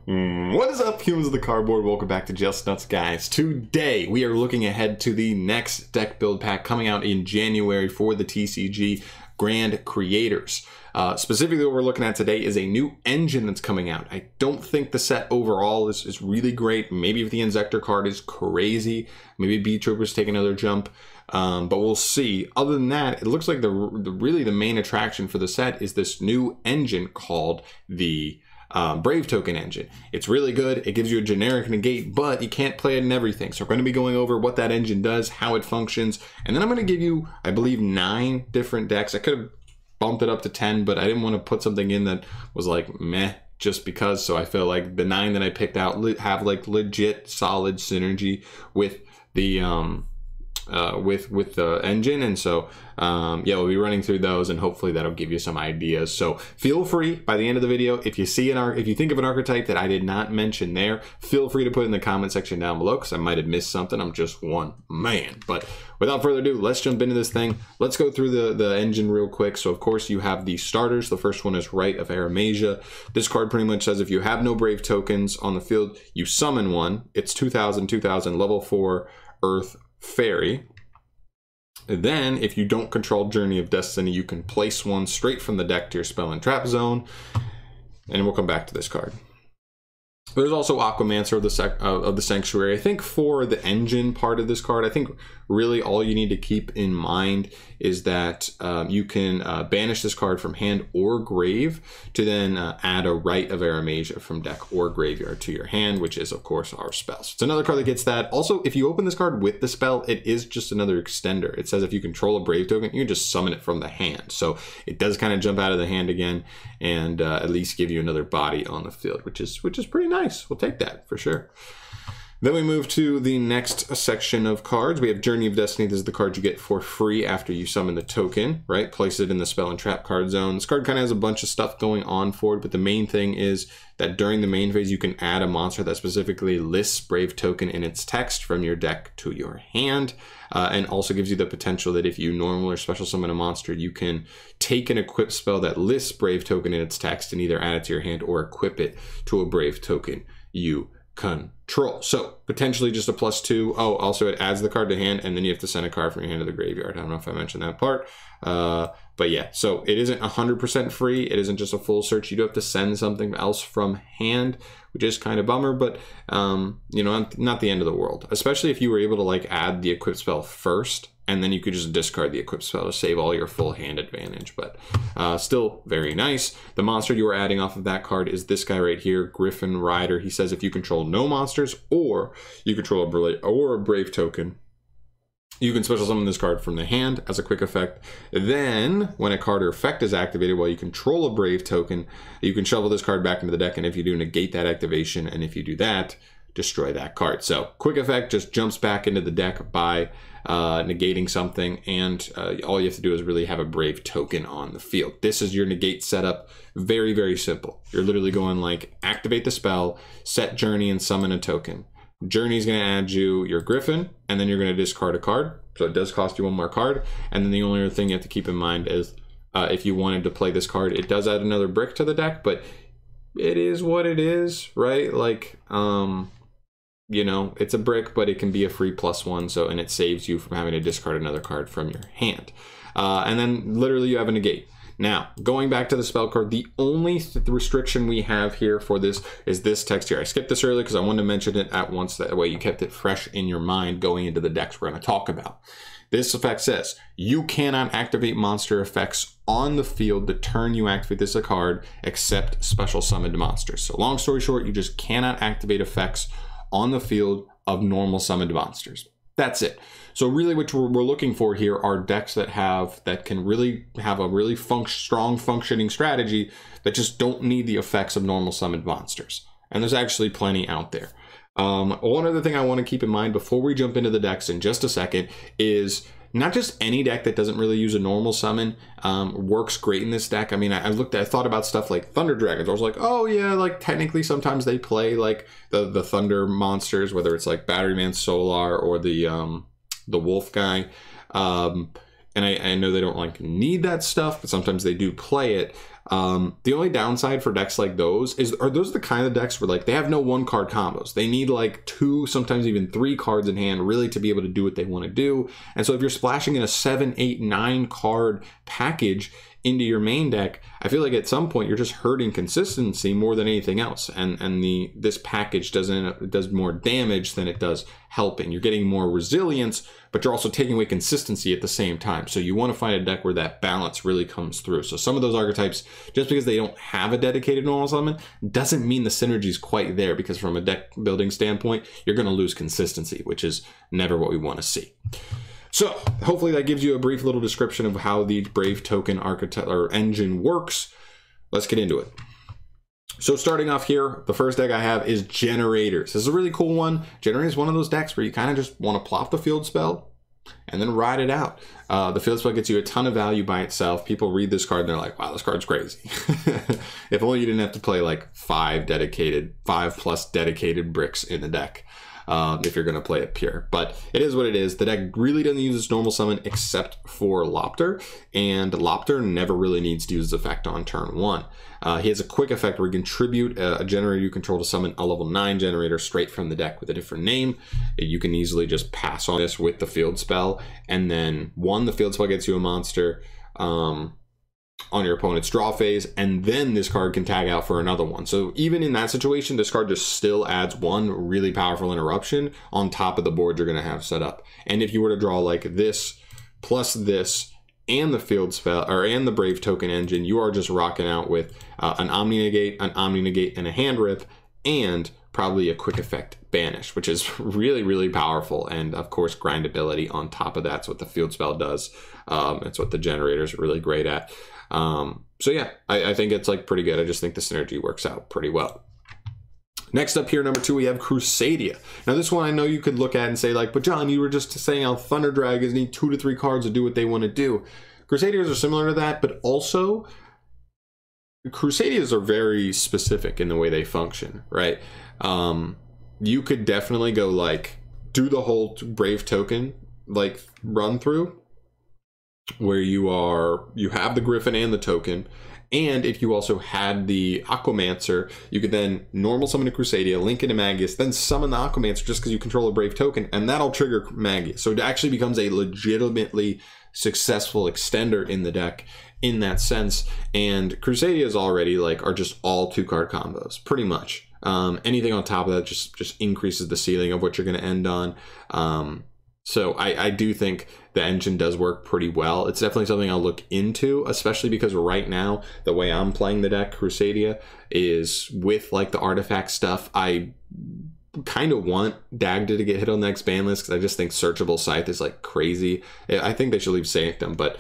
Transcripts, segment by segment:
What is up, humans of the cardboard? Welcome back to Just Nuts, guys. Today we are looking ahead to the next deck build pack coming out in January for the TCG Grand Creators. Specifically, what we're looking at today is a new engine that's coming out. I don't think the set overall is really great. Maybe if the Inzektor card is crazy, maybe B-Troopers take another jump, but we'll see. Other than that, it looks like really the main attraction for the set is this new engine called the Brave Token engine. It's really good. It gives you a generic negate, but you can't play it in everything. So we're going to be going over what that engine does, how it functions, and then I'm going to give you, I believe, 9 different decks. I could have bumped it up to 10, but I didn't want to put something in that was like meh just because. So I feel like the 9 that I picked out have like legit solid synergy with the with the engine, and so yeah, we'll be running through those, and hopefully that'll give you some ideas. So feel free by the end of the video, if you see if you think of an archetype that I did not mention there, feel free to put in the comment section down below, because I might have missed something. I'm just one man. But without further ado, let's jump into this thing. Let's go through the engine real quick. So of course you have the starters. The first one is Rite of Aramasia. This card pretty much says if you have no Brave tokens on the field, you summon one. It's 2000 level 4 Earth Fairy. Then, if you don't control Journey of Destiny, you can place one straight from the deck to your spell and trap zone. And we'll come back to this card. There's also Aquamancer of the Sanctuary. I think for the engine part of this card, I think really all you need to keep in mind is that you can banish this card from hand or grave to then add a Rite of Aramasia from deck or graveyard to your hand, which is, of course, our spell. So it's another card that gets that. Also, if you open this card with the spell, it is just another extender. It says if you control a Brave token, you can just summon it from the hand. So it does kind of jump out of the hand again and at least give you another body on the field, which is pretty nice. We'll take that for sure. Then we move to the next section of cards. We have Journey of Destiny. This is the card you get for free after you summon the token, right? Place it in the spell and trap card zone. This card kind of has a bunch of stuff going on for it, but the main thing is that during the main phase, you can add a monster that specifically lists Brave token in its text from your deck to your hand, and also gives you the potential that if you normal or special summon a monster, you can take an equip spell that lists Brave token in its text and either add it to your hand or equip it to a Brave token you control. So potentially just a +2. Oh, also it adds the card to hand, and then you have to send a card from your hand to the graveyard. I don't know if I mentioned that part, but yeah, so it isn't 100% free. It isn't just a full search. You do have to send something else from hand, which is kind of bummer, but you know, not the end of the world, especially if you were able to like add the equip spell first, and then you could just discard the equip spell to save all your full hand advantage, but still very nice. The monster you are adding off of that card is this guy right here, Griffin Rider. He says if you control no monsters or you control a Brave token, you can special summon this card from the hand as a quick effect. Then, when a card or effect is activated while you control a Brave token, you can shovel this card back into the deck, and if you do, negate that activation, and if you do that, destroy that card. So, quick effect just jumps back into the deck by negating something, and all you have to do is really have a Brave token on the field. This is your negate setup. Very, very simple. You're literally going like, activate the spell, set Journey, and summon a token. Journey is going to add you your Griffin, and then you're going to discard a card. So it does cost you one more card. And then the only other thing you have to keep in mind is if you wanted to play this card, it does add another brick to the deck, but it is what it is, right? Like, you know, it's a brick, but it can be a free +1. So, and it saves you from having to discard another card from your hand. And then literally you have a negate. Now, going back to the spell card, the only restriction we have here for this is this text here. I skipped this earlier because I wanted to mention it at once. That way you kept it fresh in your mind going into the decks we're going to talk about. This effect says, you cannot activate monster effects on the field the turn you activate this card except special summoned monsters. So long story short, you just cannot activate effects on the field of normal summoned monsters. That's it. So really what we're looking for here are decks that can really have a really strong functioning strategy that just don't need the effects of normal summoned monsters. And there's actually plenty out there. One other thing I want to keep in mind before we jump into the decks in just a second is not just any deck that doesn't really use a normal summon works great in this deck. I mean, I thought about stuff like Thunder Dragons. I was like, oh yeah, like technically sometimes they play like the Thunder monsters, whether it's like Batteryman Solar or the Wolf guy. And I know they don't like need that stuff, but sometimes they do play it. The only downside for decks like those are those the kind of decks where like they have no 1-card combos. They need like 2, sometimes even 3 cards in hand really to be able to do what they want to do. And so if you're splashing in a 7, 8, 9 card package into your main deck, I feel like at some point you're just hurting consistency more than anything else. And this package does more damage than it does helping. You're getting more resilience, but you're also taking away consistency at the same time. So you want to find a deck where that balance really comes through. So some of those archetypes, just because they don't have a dedicated normal summon, doesn't mean the synergy is quite there, because from a deck building standpoint, you're going to lose consistency, which is never what we want to see. So hopefully that gives you a brief little description of how the Brave Token archetype or engine works. Let's get into it. So starting off here, the first deck I have is Generators. This is a really cool one. Generators is one of those decks where you kind of just want to plop the field spell and then ride it out. The field spell gets you a ton of value by itself. People read this card and they're like, wow, this card's crazy. If only you didn't have to play like 5+ dedicated bricks in the deck. If you're going to play it pure. But it is what it is. The deck really doesn't use its normal summon except for Lopter, and Lopter never really needs to use its effect on turn 1. He has a quick effect where he can tribute a generator you control to summon a level 9 generator straight from the deck with a different name. You can easily just pass on this with the field spell, and then the field spell gets you a monster on your opponent's draw phase, and then this card can tag out for another one. So even in that situation, this card just still adds 1 really powerful interruption on top of the board you're going to have set up. And if you were to draw like this plus this and the field spell and the Brave Token engine, you are just rocking out with an Omni Negate, and a Hand Rip, and probably a quick effect Banish, which is really, really powerful. And of course, grindability on top of that's what the field spell does. It's what the Generators are really great at. So yeah, I think it's like pretty good. I just think the synergy works out pretty well. Next up here, number 2, we have Crusadia. Now this one I know you could look at and say like, but John, you were just saying how Thunder Dragons need 2 to 3 cards to do what they want to do. Crusadias are similar to that, but also Crusadias are very specific in the way they function, right? You could definitely go like, do the whole Brave Token like run through, where you have the Griffin and the token, and if you also had the Aquamancer, you could then normal summon a Crusadia, link into Magius, then summon the Aquamancer just because you control a Brave Token, and that'll trigger Magius. So it actually becomes a legitimately successful extender in the deck in that sense. And Crusadias already are just all 2-card combos, pretty much. Anything on top of that just increases the ceiling of what you're going to end on. So I do think the engine does work pretty well. It's definitely something I'll look into, especially because right now, the way I'm playing the deck, Crusadia, is with like the artifact stuff. I kind of want Dagda to get hit on the next ban list because I just think Searchable Scythe is like crazy. I think they should leave Sanctum, but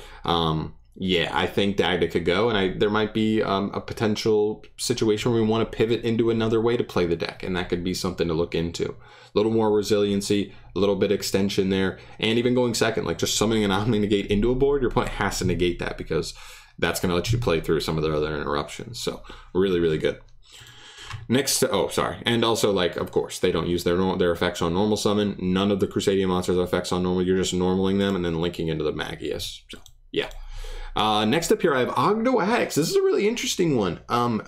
yeah, I think Dagda could go, and there might be a potential situation where we want to pivot into another way to play the deck, and that could be something to look into. A little more resiliency, a little bit extension there, and even going second, like just summoning an Omni Negate into a board, your opponent has to negate that because that's going to let you play through some of their other interruptions. So really, really good. Next, and also like, of course, they don't use their effects on normal summon. None of the Crusadia monsters have effects on normal. You're just normaling them and then linking into the Magius. So yeah. Next up here, I have Ogdoax. This is a really interesting one.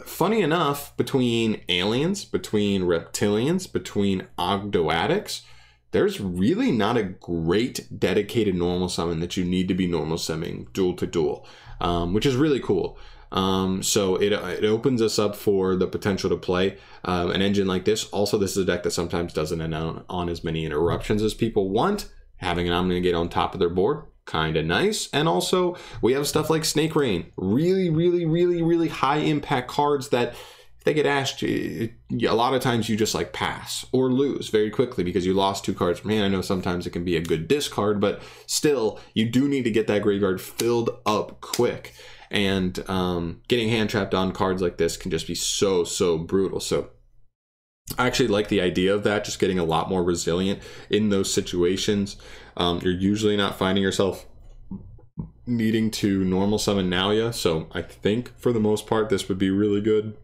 Funny enough, between aliens, between reptilians, between Ogdoax, there's really not a great dedicated normal summon that you need to be normal summoning duel to duel, which is really cool. So it opens us up for the potential to play an engine like this. Also, this is a deck that sometimes doesn't end on as many interruptions as people want. Having an Omni Negate on top of their board, kind of nice. And also we have stuff like Snake Rain, really, really, really, really high impact cards that if they get asked, a lot of times you just like pass or lose very quickly because you lost 2 cards from hand. I know sometimes it can be a good discard, but still you do need to get that graveyard filled up quick. And getting hand trapped on cards like this can just be so brutal. So I actually like the idea of that, just getting a lot more resilient in those situations. You're usually not finding yourself needing to normal summon Nalia, so I think for the most part this would be really good.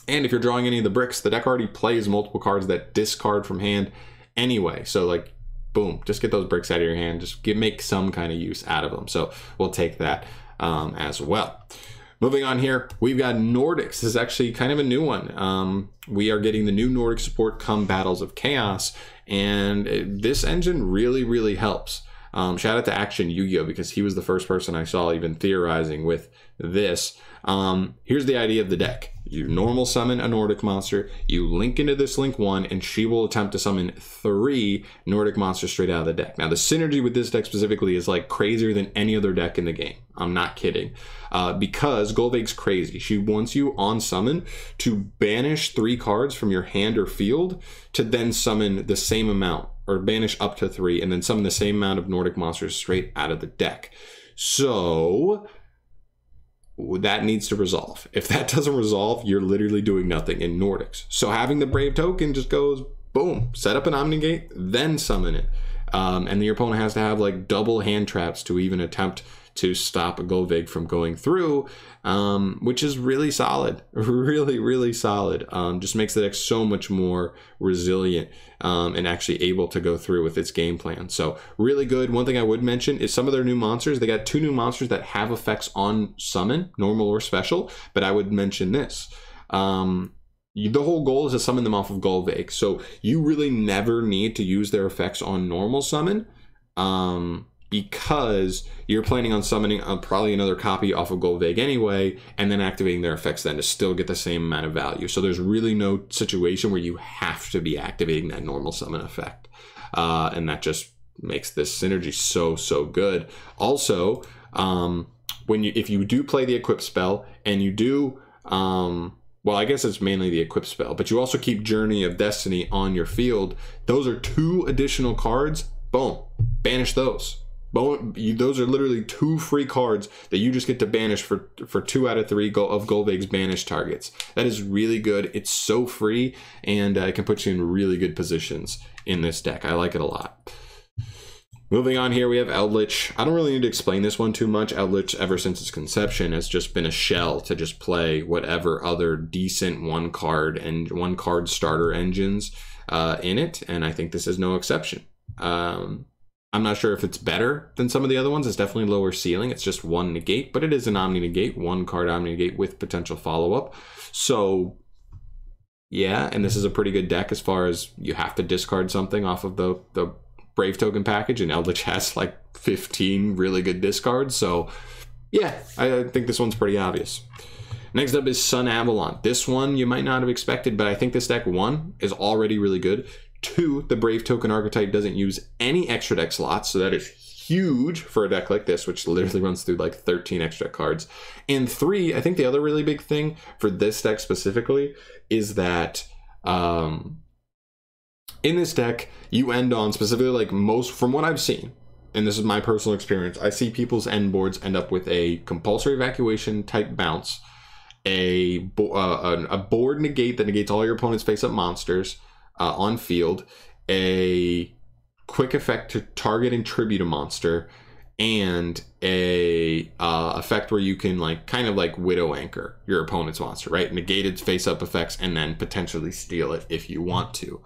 And if you're drawing any of the bricks, the deck already plays multiple cards that discard from hand anyway, so like boom, just get those bricks out of your hand, just make some kind of use out of them. So we'll take that as well. Moving on here, we've got Nordics. This is actually kind of a new one. We are getting the new Nordic support come Battles of Chaos, and this engine really helps. Shout out to Action Yu-Gi-Oh! Because he was the first person I saw even theorizing with this. Here's the idea of the deck. You normal summon a Nordic monster, you link into this link 1, and she will attempt to summon 3 Nordic monsters straight out of the deck. Now, the synergy with this deck specifically is like crazier than any other deck in the game. I'm not kidding. Because Golveig's crazy. She wants you on summon to banish 3 cards from your hand or field to then summon the same amount, or banish up to 3, and then summon the same amount of Nordic monsters straight out of the deck. So that needs to resolve. If that doesn't resolve, you're literally doing nothing in Nordics. So having the Brave token just goes, boom, set up an Omnigate, then summon it. And your opponent has to have like double hand traps to even attempt to stop a Golveig from going through, which is really solid, really solid. Just makes the deck so much more resilient and actually able to go through with its game plan. So really good. One thing I would mention is some of their new monsters. They got 2 new monsters that have effects on summon, normal or special, but I would mention this. The whole goal is to summon them off of Golveig. So you really never need to use their effects on normal summon. Because you're planning on summoning probably another copy off of Golveig anyway, and then activating their effects then to still get the same amount of value. So there's really no situation where you have to be activating that normal summon effect. And that just makes this synergy so good. Also, if you do play the equip spell, and you do, well, I guess it's mainly the equip spell, but you also keep Journey of Destiny on your field, those are 2 additional cards. Boom, banish those. Those are literally 2 free cards that you just get to banish for 2 out of 3 of Golveig's banished targets. That is really good. It's so free, and it can put you in really good positions in this deck. I like it a lot. Moving on here, we have Eldritch. I don't really need to explain this one too much. Eldritch, ever since its conception, has just been a shell to just play whatever other decent 1-card starter engines in it, and I think this is no exception. I'm not sure if it's better than some of the other ones. It's definitely lower ceiling. It's just 1 negate, but it is an Omni negate, 1-card Omni negate with potential follow-up. So yeah, and this is a pretty good deck as far as you have to discard something off of the Brave token package, and Eldritch has like 15 really good discards. So yeah, I think this one's pretty obvious. Next up is Sun Avalon. This one you might not have expected, but I think this deck, 1, is already really good. 2, the Brave token archetype doesn't use any extra deck slots, so that is huge for a deck like this, which literally runs through like 13 extra cards. And 3, I think the other really big thing for this deck specifically is that in this deck, you end on specifically, like most, from what I've seen, and this is my personal experience, I see people's end boards end up with a compulsory evacuation type bounce, a board negate that negates all your opponent's face-up monsters, on field, a quick effect to target and tribute a monster, and a effect where you can like kind of like widow anchor your opponent's monster, right? Negate its face up effects and then potentially steal it if you want to.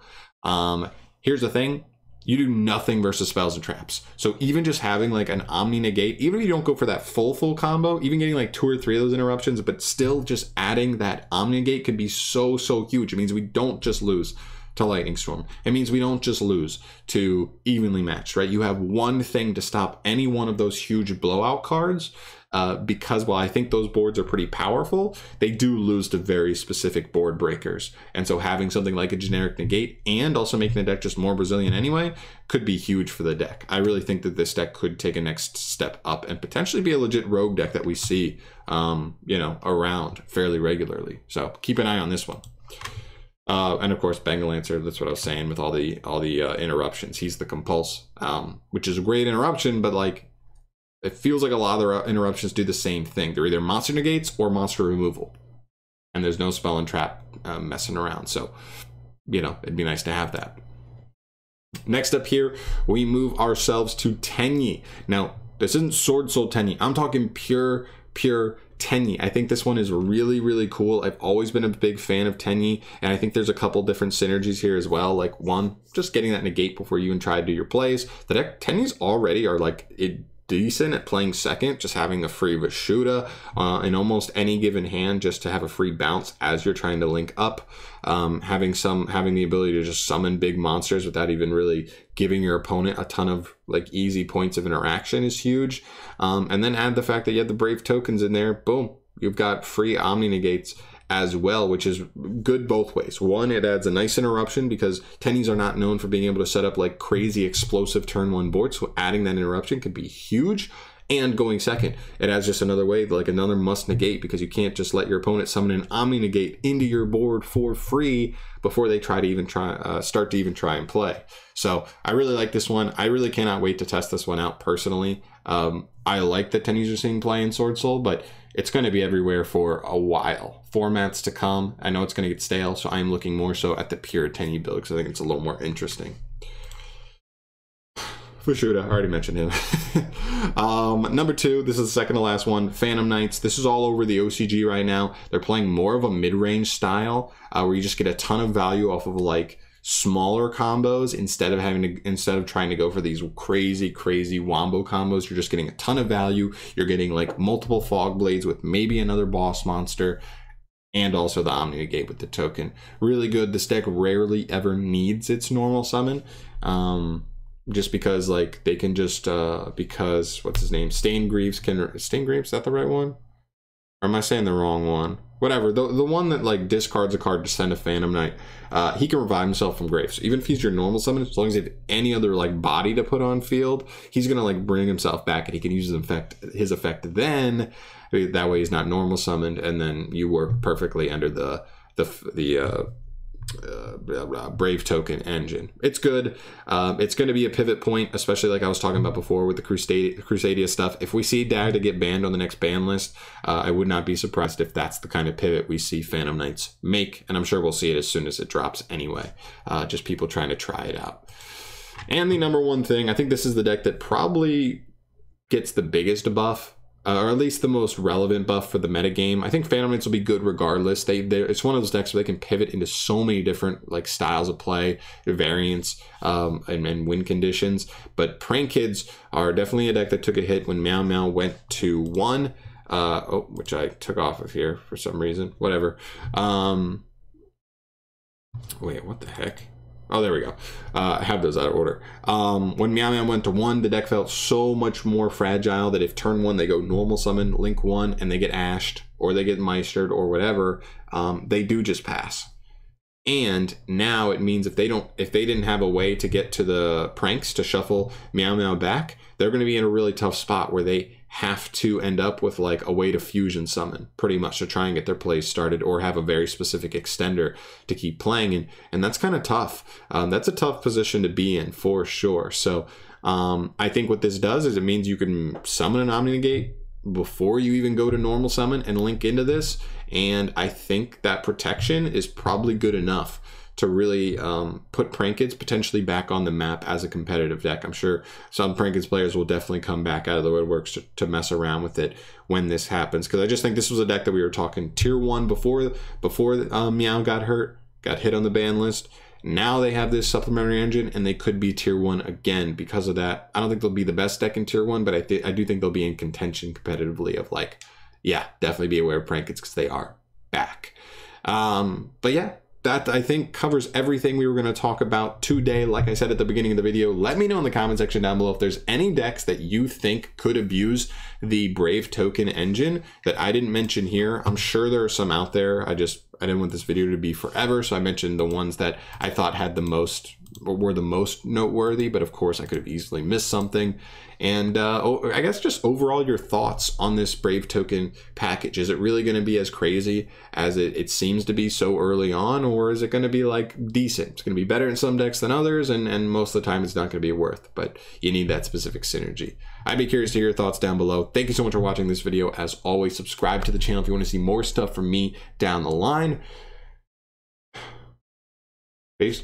Here's the thing. You do nothing versus spells and traps. So even just having like an Omni negate, even if you don't go for that full combo, even getting like 2 or 3 of those interruptions, but still just adding that Omni negate could be so huge. It means we don't just lose to Lightning Storm. It means we don't just lose to evenly matched, right? You have one thing to stop any one of those huge blowout cards, because while I think those boards are pretty powerful, they do lose to very specific board breakers. And so having something like a generic negate and also making the deck just more resilient anyway could be huge for the deck. I really think that this deck could take a next step up and potentially be a legit rogue deck that we see, around fairly regularly. So keep an eye on this one. And of course, Bengal Lancer, that's what I was saying with all the interruptions. He's the compulse, which is a great interruption, but like, it feels like a lot of the interruptions do the same thing. They're either monster negates or monster removal. And there's no spell and trap messing around. So, it'd be nice to have that. Next up here, we move ourselves to Tennie. Now, this isn't Sword Soul Tennie. I'm talking pure Tennie. I think this one is really cool. I've always been a big fan of Tennie, and I think there's a couple different synergies here as well. Like one, just getting that negate before you even try to do your plays. The deck Tennies already are like decent at playing second, just having a free Vishuda in almost any given hand, just to have a free bounce as you're trying to link up. Having the ability to just summon big monsters without even really giving your opponent a ton of like easy points of interaction is huge. And then add the fact that you have the Brave tokens in there. Boom, you've got free Omni Negates as well, which is good both ways. One, it adds a nice interruption because Tennies are not known for being able to set up like crazy explosive turn one boards, so adding that interruption could be huge. And going second, it adds just another way, like another must negate, because you can't just let your opponent summon an Omni Negate into your board for free before they start to even try and play. So I really like this one. I really cannot wait to test this one out personally. I like that Tennies are seeing play in Sword Soul, but it's going to be everywhere for a while. Formats to come. I know it's going to get stale, so I'm looking more so at the pure Tennie build because I think it's a little more interesting. Vishuda, I already mentioned him. Number 2, this is the second to last one, Phantom Knights. This is all over the OCG right now. They're playing more of a mid-range style where you just get a ton of value off of like smaller combos instead of trying to go for these crazy wombo combos. You're just getting a ton of value. You're getting like multiple Fog Blades with maybe another boss monster, and also the Omni Negate with the token. Really good. This deck rarely ever needs its normal summon. Just because like they can just because what's his name, Stained Greaves, is that the right one, or am I saying the wrong one? Whatever, the one that like discards a card to send a Phantom Knight, he can revive himself from graves. So even if he's your normal summon, as long as you have any other like body to put on field, he's gonna like bring himself back, and he can use his effect then. That way he's not normal summoned, and then you work perfectly under the Brave token engine. It's good. It's going to be a pivot point, especially like I was talking about before with the Crusadia stuff. If we see Dagda get banned on the next ban list, I would not be surprised if that's the kind of pivot we see Phantom Knights make, and I'm sure we'll see it as soon as it drops anyway. Just people trying to try it out. And the number one thing, I think this is the deck that probably gets the biggest buff, or at least the most relevant buff for the metagame. I think Phantom Knights will be good regardless. It's one of those decks where they can pivot into so many different like styles of play, variants, and win conditions. But Prank Kids are definitely a deck that took a hit when Meow Meow went to 1. Which I took off of here for some reason. Whatever. Wait, what the heck? Oh, there we go. I have those out of order. When Meow Meow went to 1, the deck felt so much more fragile that if turn 1 they go normal summon, link 1, and they get ashed, or they get meistered, or whatever, they do just pass. And now it means if they didn't have a way to get to the pranks to shuffle Meow Meow back, they're going to be in a really tough spot where they have to end up with like a way to fusion summon pretty much to try and get their plays started, or have a very specific extender to keep playing, and that's kind of tough. That's a tough position to be in for sure. So I think what this does is it means you can summon an Omni Negate before you even go to normal summon and link into this, and I think that protection is probably good enough to really put Prank Kids potentially back on the map as a competitive deck. I'm sure some Prank Kids players will definitely come back out of the woodworks to mess around with it when this happens, because I just think this was a deck that we were talking tier 1 before Meow got hit on the ban list. Now they have this supplementary engine, and they could be tier 1 again because of that. I don't think they'll be the best deck in tier 1, but I do think they'll be in contention competitively of like, yeah, definitely be aware of Prank Kids because they are back. But yeah, that I think covers everything we were going to talk about today. Like I said at the beginning of the video, let me know in the comment section down below if there's any decks that you think could abuse the Brave token engine that I didn't mention here. I'm sure there are some out there. I didn't want this video to be forever, so I mentioned the ones that I thought had the most, or were the most noteworthy, but of course I could have easily missed something. And I guess just overall your thoughts on this Brave token package. Is it really going to be as crazy as it seems to be so early on, or is it going to be like decent? It's going to be better in some decks than others, and most of the time it's not going to be worth, but you need that specific synergy. I'd be curious to hear your thoughts down below. Thank you so much for watching this video. As always, subscribe to the channel if you want to see more stuff from me down the line. Peace.